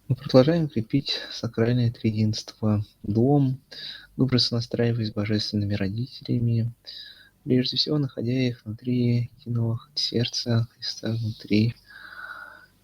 Мы продолжаем крепить сакральное триединство. Дом, глубже сонастраиваясь с божественными родителями, прежде всего находя их внутри единого сердца Христа, внутри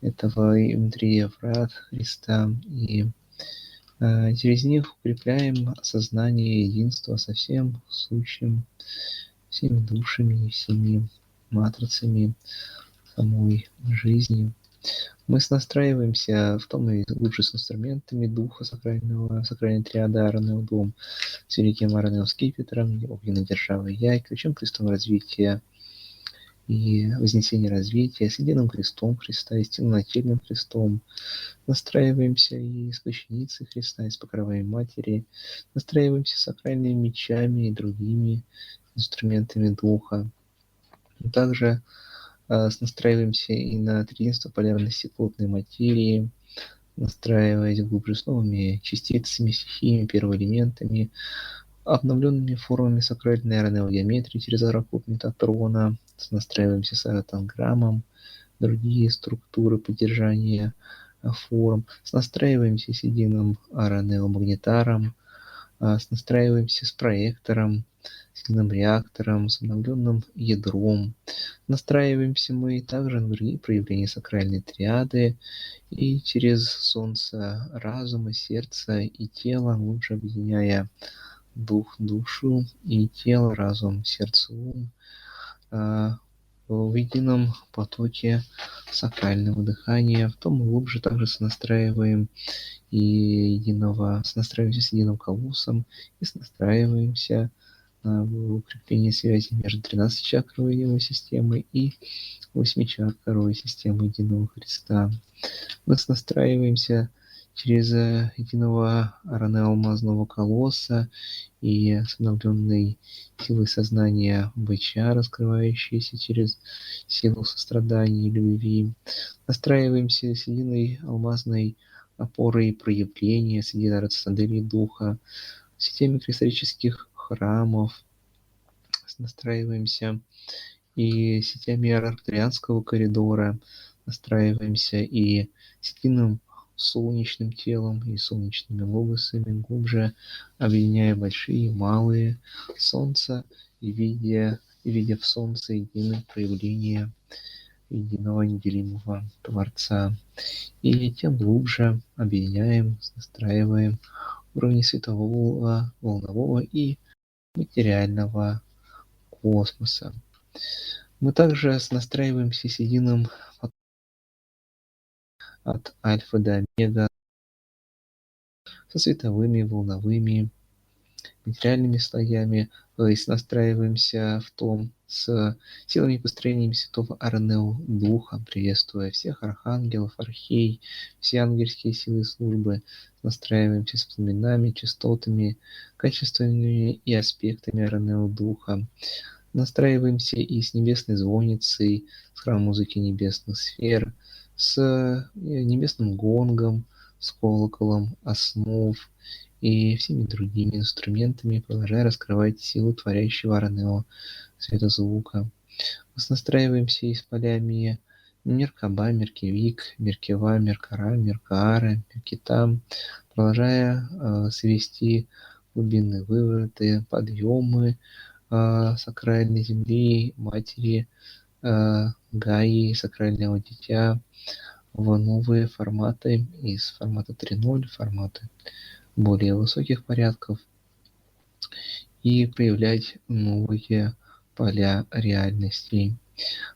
этого и внутри врат Христа. И через них укрепляем сознание единства со всем сущим, всеми душами, всеми матрицами самой жизни. Мы настраиваемся в том и глубже с инструментами духа сакрального, сакральной триады Аарона Удом, с великим Аароном Скипетром, его державой Я, ключом крестом развития и вознесения развития, с единым крестом Христа, истинным нательным крестом. Настраиваемся и с плащаницей Христа, и с покровами Матери, настраиваемся с сакральными мечами и другими инструментами духа. Также настраиваемся и на триединство полярности плотной материи, настраиваясь глубже с новыми частицами, стихиями, первоэлементами, обновленными формами сакральной аэронеогеометрии через аэроклуб Метатрона, настраиваемся с аэротанграммом, другие структуры поддержания форм, настраиваемся с единым аэронеомагнитаром, настраиваемся с проектором, с единым реактором, с обновленным ядром. Настраиваемся мы также на другие проявления сакральной триады и через солнце разума, сердца и тела, глубже объединяя дух, душу и тело, разум, сердце, ум в едином потоке сакрального дыхания. В том мы глубже также сонастраиваем сонастраиваемся с единым колоссом и сонастраиваемся на укрепление связи между 13-чакровой его системой и 8-чакровой системой единого Христа. Мы настраиваемся через единого алмазного колосса и с обновленной силой сознания быча, раскрывающейся через силу сострадания и любви. Настраиваемся с единой алмазной опорой проявления, с единой рацидели духа, с системой кристаллических храмов. Настраиваемся и сетями арктурианского коридора, настраиваемся и с единым солнечным телом и солнечными логосами, глубже объединяя большие и малые солнца и видя в солнце единое проявление единого неделимого Творца. И тем глубже объединяем, настраиваем уровни светового, волнового и материального космоса. Мы также настраиваемся с единым от альфа до омега, со световыми, волновыми, материальными слоями, то есть настраиваемся в том с силами построения святого Арнеу Духа, приветствуя всех архангелов, архей, все ангельские силы службы, настраиваемся с племенами, частотами, качествами и аспектами Арнеу Духа. Настраиваемся и с небесной звонницей, с храмом музыки небесных сфер, с небесным гонгом, с колоколом основ и всеми другими инструментами, продолжая раскрывать силу творящего Аранео светозвука. Мы настраиваемся и с полями Меркаба, Меркевик, Меркева, Меркара, Меркаара, Меркитам, продолжая свести глубинные вывороты, подъемы, сакральной земли, матери Гаи, сакрального дитя, в новые форматы из формата 3.0, форматы более высоких порядков и проявлять новые поля реальностей.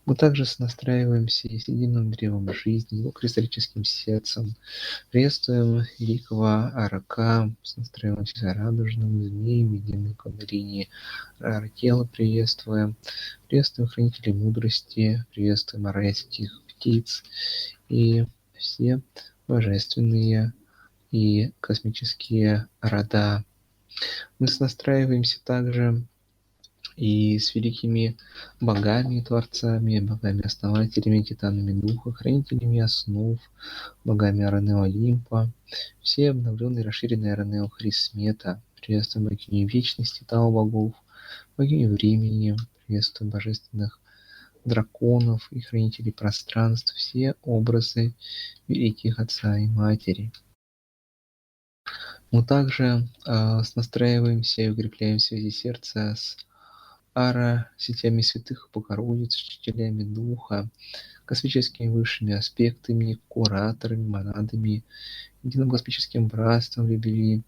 Мы также настраиваемся с единым древом жизни, его кристаллическим сердцем. Приветствуем великого Арака, настраиваемся с радужным змеем, единой кундарини Аракела приветствуем. Приветствуем хранителей мудрости, приветствуем райских птиц и все божественные и космические рода. Мы настраиваемся также и с великими богами, творцами, богами-основателями, титанами духа, хранителями основ, богами Аранео Олимпа, все обновленные, расширенные Аранео Хрисмета. Приветствуем богиню вечности, Тао богов, богиню времени, приветствуем божественных драконов и хранителей пространств, все образы великих Отца и Матери. Мы также настраиваемся и укрепляем связи сердца с сетями святых Богородиц, учителями Духа, космическими высшими аспектами, кураторами, монадами, единым космическим братством любви,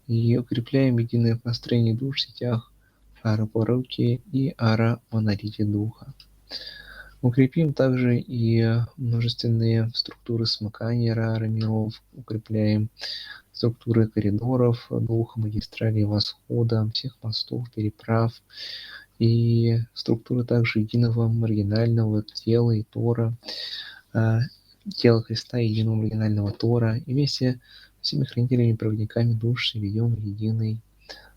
и укрепляем единое построение душ в сетях Ара-Пороки и Ара-Монолите Духа. Укрепим также и множественные структуры смыкания Ара миров, укрепляем структуры коридоров Духа, магистралей восхода, всех мостов, переправ, и структуры также единого маргинального тела и Тора, тела Христа и единого маргинального Тора, и вместе с всеми хранителями и проводниками души ведем единый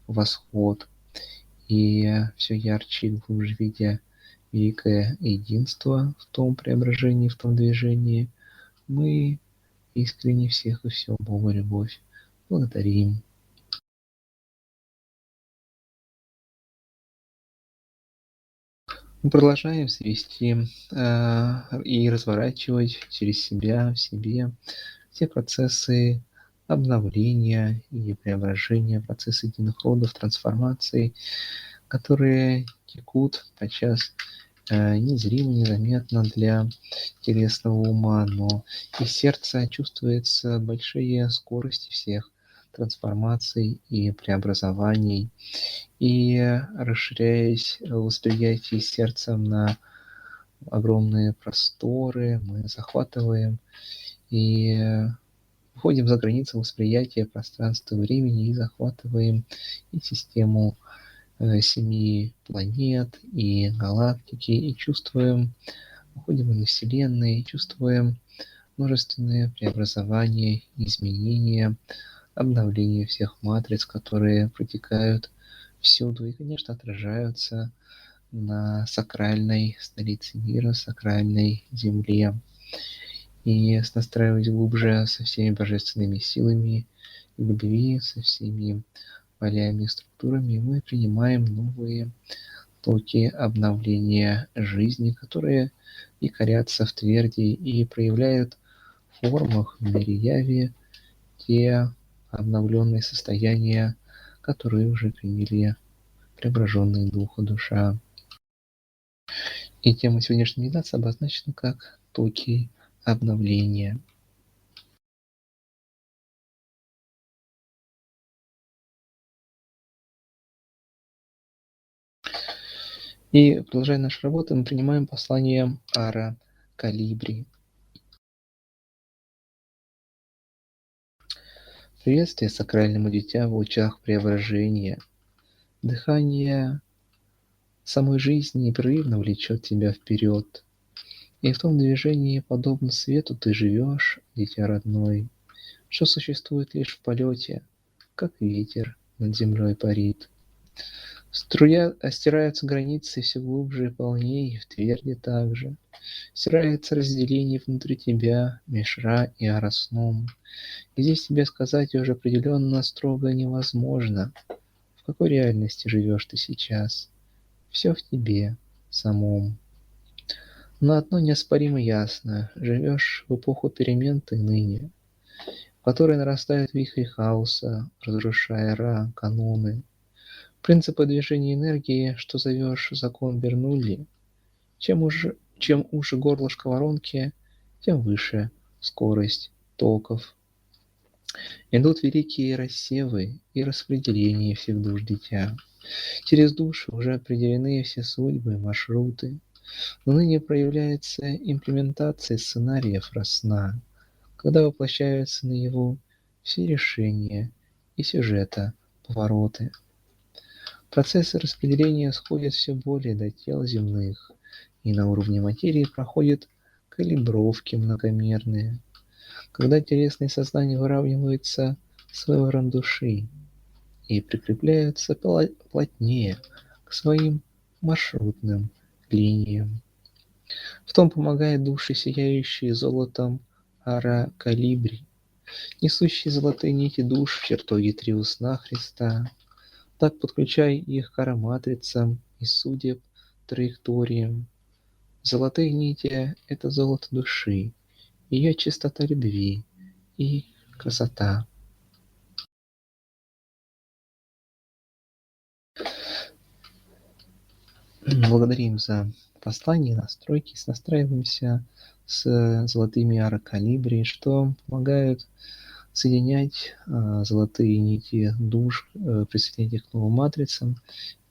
восход. И все ярче и глубже видя великое единство в том преображении, в том движении, мы искренне всех и все Бога любовь благодарим. Мы продолжаем свести и разворачивать через себя, в себе все процессы обновления и преображения, процессы единых родов, трансформации, которые текут подчас незримо, незаметно для телесного ума, но из сердца чувствуется большие скорости всех трансформаций и преобразований, и расширяясь восприятие сердцем на огромные просторы, мы захватываем и выходим за границы восприятия пространства и времени и захватываем и систему 7 планет, и галактики, и чувствуем, выходим из Вселенной, и чувствуем множественные преобразования, изменения, обновление всех матриц, которые протекают всюду и, конечно, отражаются на сакральной столице мира, сакральной земле. И настраивать глубже со всеми божественными силами любви, со всеми полями и структурами, мы принимаем новые токи обновления жизни, которые якорятся в тверди и проявляют в формах в мире яви те обновленные состояния, которые уже приняли преображенные духа душа. И тема сегодняшней медитации обозначена как токи обновления. И продолжая нашу работу, мы принимаем послание Ара Калибри. Приветствие сакральному дитя в лучах преображения. Дыхание самой жизни непрерывно влечет тебя вперед. И в том движении, подобно свету, ты живешь, дитя родной, что существует лишь в полете, как ветер над землей парит. Стираются границы все глубже и полнее, в тверди также. Стирается разделение внутри тебя, меж Ра и Ара сном. И здесь тебе сказать уже определенно строго невозможно, в какой реальности живешь ты сейчас. Все в тебе самом. Но одно неоспоримо ясно: живешь в эпоху перемен ты ныне, в которой нарастают вихри хаоса, разрушая Ра, каноны. Принципы движения энергии, что зовешь закон Бернулли, чем уже горлышко воронки, тем выше скорость токов. Идут великие рассевы и распределения всех душ дитя. Через души уже определены все судьбы, маршруты. Но ныне проявляется имплементация сценариев сна, когда воплощаются наяву все решения и сюжета повороты. Процессы распределения сходят все более до тел земных, и на уровне материи проходят калибровки многомерные, когда телесное сознание выравнивается с выбором души и прикрепляются плотнее к своим маршрутным линиям. В том помогает души, сияющие золотом Ара Калибри, несущие золотые нити душ в чертоге триусна Христа. Так подключай их к ароматрицам и судеб траекториям. Золотые нити — это золото души, ее чистота любви и красота. Благодарим за послание, настройки, настраиваемся с золотыми арокалибри, что помогают соединять золотые нити душ, присоединять их к новым матрицам,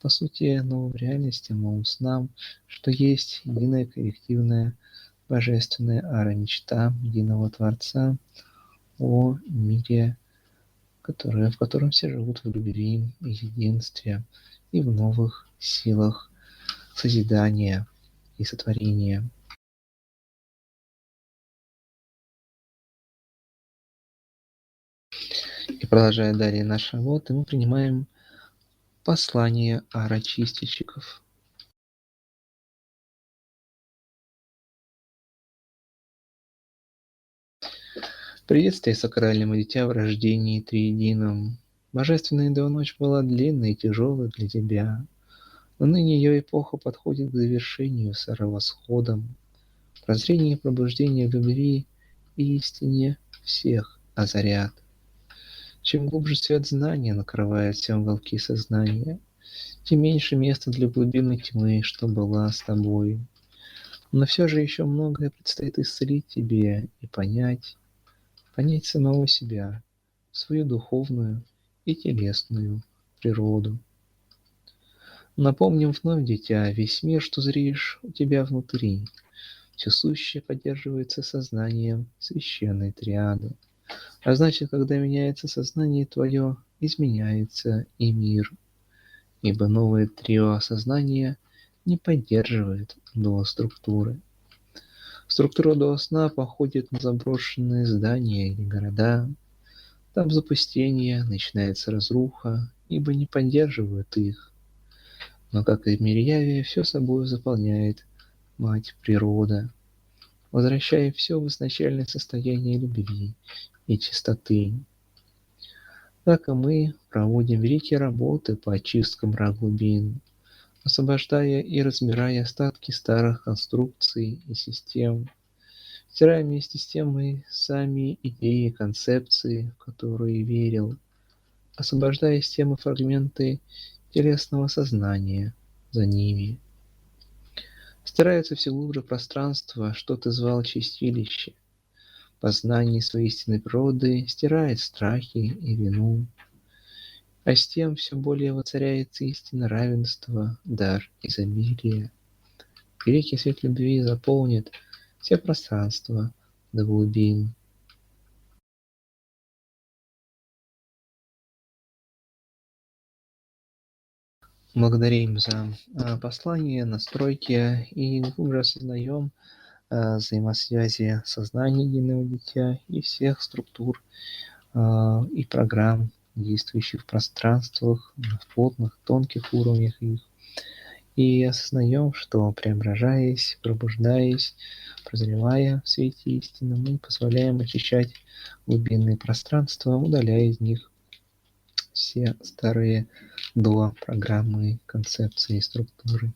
по сути, новым реальностям, новым снам, что есть единая коллективная божественная ара-мечта единого Творца о мире, в котором все живут в любви и единстве и в новых силах созидания и сотворения. И продолжая далее наши работы, мы принимаем послание ара-чистильщиков. Приветствие сакральному дитя в рождении триедином. Божественная ночь была длинной и тяжелой для тебя, но ныне ее эпоха подходит к завершению с восходом. Прозрение и пробуждение в любви и истине всех озарят. Чем глубже свет знания накрывает все уголки сознания, тем меньше места для глубины тьмы, что была с тобой. Но все же еще многое предстоит исцелить тебе и понять самого себя, свою духовную и телесную природу. Напомним вновь, дитя, весь мир, что зришь у тебя внутри, все сущее поддерживается сознанием священной триады. А значит, когда меняется сознание твое, изменяется и мир, ибо новое трио сознания не поддерживает дуо-структуры. Структура дуо-сна походит на заброшенные здания или города. Там запустение, начинается разруха, ибо не поддерживают их. Но, как и в мире яви, все собой заполняет Мать Природа, возвращая все в изначальное состояние любви и чистоты. Так и мы проводим великие работы по очисткам глубин, освобождая и разбирая остатки старых конструкций и систем, стирая вместе с тем и сами идеи, концепции, в которые верил, освобождая из темы фрагменты телесного сознания за ними. Стирается все глубже пространство, что ты звал чистилище. Познание своей истинной природы стирает страхи и вину, а с тем все более воцаряется истина равенства, дар изобилия. Великий свет любви заполнит все пространства до глубин. Благодарим за послание, настройки и глубже осознаем взаимосвязи сознания единого дитя и всех структур и программ, действующих в пространствах, в плотных, тонких уровнях их. И осознаем, что, преображаясь, пробуждаясь, прозревая в свете истины, мы позволяем очищать глубинные пространства, удаляя из них все старые до программы, концепции и структуры.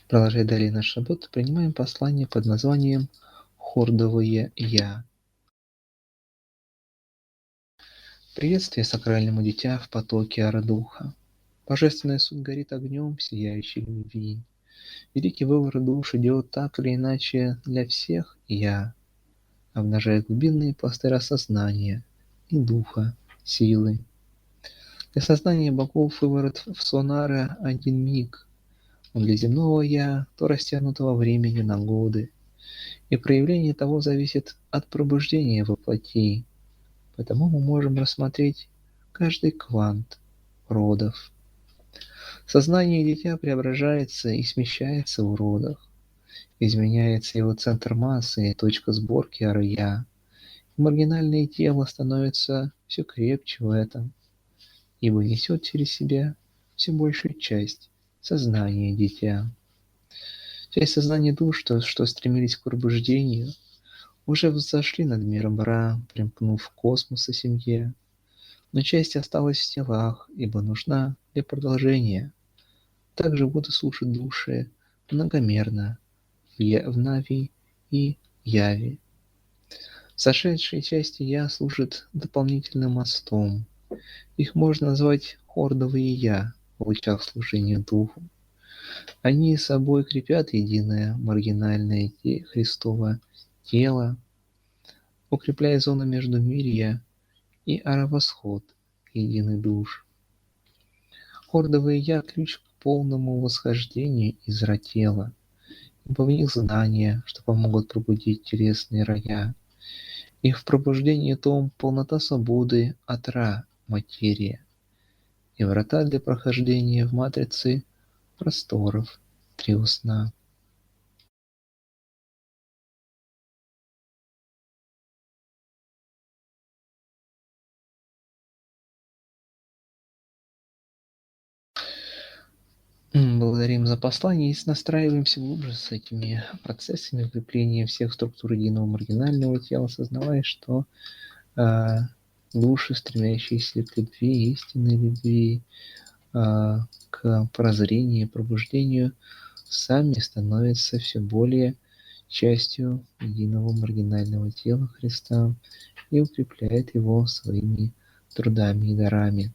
Продолжая далее нашу работу, принимаем послание под названием «Хордовое Я». Приветствие сакральному дитя в потоке Ара-духа. Божественная суть горит огнем сияющей любви. Великий выбор душ идет так или иначе для всех «я», обнажая глубинные пласты осознания и духа, силы. Для сознания богов выворот в сонара один миг, но для земного «я» то растянутого времени на годы, и проявление того зависит от пробуждения во плоти, потому мы можем рассмотреть каждый квант родов. Сознание дитя преображается и смещается в родах, изменяется его центр массы и точка сборки ара-я. Маргинальное тело становится все крепче в этом, ибо несет через себя все большую часть сознания дитя. Часть сознания душ, что стремились к пробуждению, уже взошли над миром Ра, примкнув к космосу семье. Но часть осталась в телах, ибо нужна для продолжения. Также буду слушать души многомерно в Нави и Яве. Сошедшие части Я служат дополнительным мостом. Их можно назвать хордовые Я в лучах служения Духу. Они собой крепят единое маргинальное Христово тело, укрепляя зону между Мирья и Аравосход, единый душ. Хордовые Я – ключ к полному восхождению из тела, ибо в них знания, что помогут пробудить телесные рая. И в пробуждении том полнота свободы от материя, и врата для прохождения в матрице просторов триосна. Благодарим за послание и настраиваемся глубже с этими процессами укрепления всех структур единого маргинального тела, осознавая, что души, стремящиеся к любви, истинной любви, к прозрению, пробуждению, сами становятся все более частью единого маргинального тела Христа и укрепляют его своими трудами и дарами.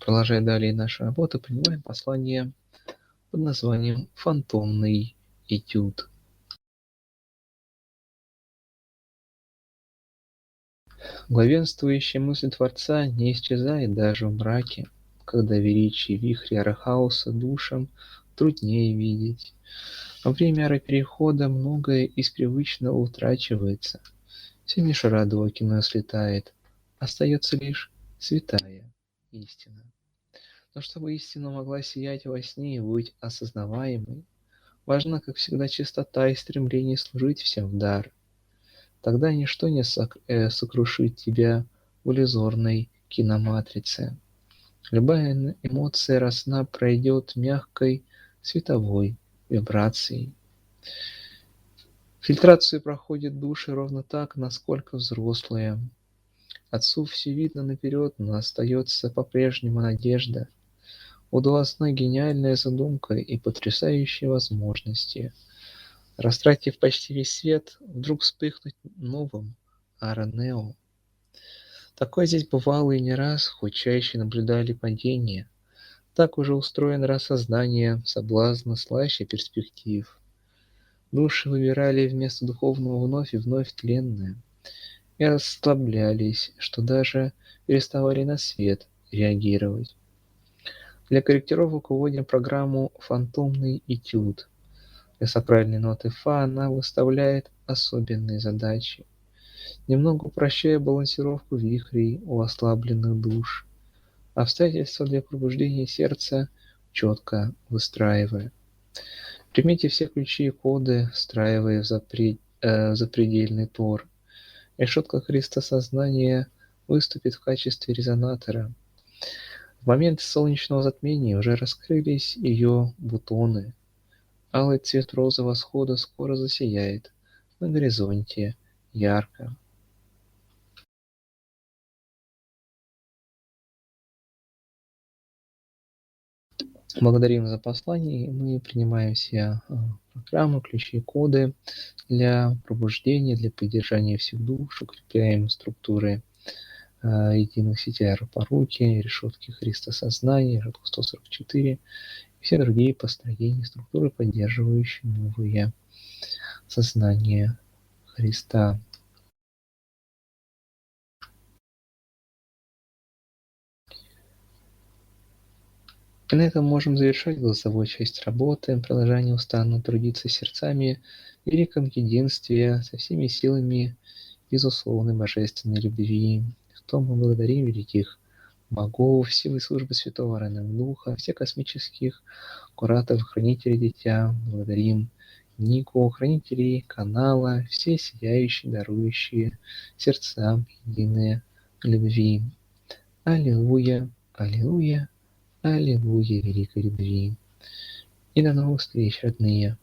Продолжая далее нашу работу, принимаем послание под названием «Фантомный этюд». Главенствующая мысль Творца не исчезает даже в мраке, когда величие вихря Арахауса душам труднее видеть. Во время аэроперехода многое из привычного утрачивается. Все Мишарадова кино слетает. Остается лишь святая истина. Но чтобы истина могла сиять во сне и быть осознаваемой, важна, как всегда, чистота и стремление служить всем в дар. Тогда ничто не сокрушит тебя в иллюзорной киноматрице. Любая эмоция росна пройдет мягкой световой вибрацией. Фильтрацию проходят души ровно так, насколько взрослые. Отцу все видно наперед, но остается по-прежнему надежда. Удалась гениальная задумка и потрясающие возможности. Растратив почти весь свет, вдруг вспыхнуть новым Аронео. Такое здесь бывало и не раз, хоть чаще наблюдали падения. Так уже устроено рассознание, соблазна слаще перспектив. Души выбирали вместо духовного вновь и вновь тленное. И расслаблялись, что даже переставали на свет реагировать. Для корректировок вводим программу «Фантомный этюд». Для сакральной ноты фа она выставляет особенные задачи, немного упрощая балансировку вихрей у ослабленных душ, обстоятельства для пробуждения сердца четко выстраивая. Примите все ключи и коды, встраивая в запредельный тор. Решетка Христа сознания выступит в качестве резонатора. В момент солнечного затмения уже раскрылись ее бутоны. Алый цвет розы восхода скоро засияет на горизонте ярко. Благодарим за послание. Мы принимаем все программы, ключи и коды для пробуждения, для поддержания всех душ, укрепляем структуры единых сетей Аэропоруки, решетки Христа сознания, решетку 144 и все другие построения структуры, поддерживающие новые сознания Христа. И на этом можем завершать голосовую часть работы. Продолжая неустанно трудиться сердцами в великом единстве со всеми силами безусловной божественной любви. В том мы благодарим великих богов, силы службы Святого Раннего Духа, всех космических кураторов, хранителей дитя. Благодарим Нику, хранителей канала, все сияющие, дарующие сердцам единые любви. Аллилуйя, аллилуйя. Аллилуйя великой любви. И до новых встреч, родные.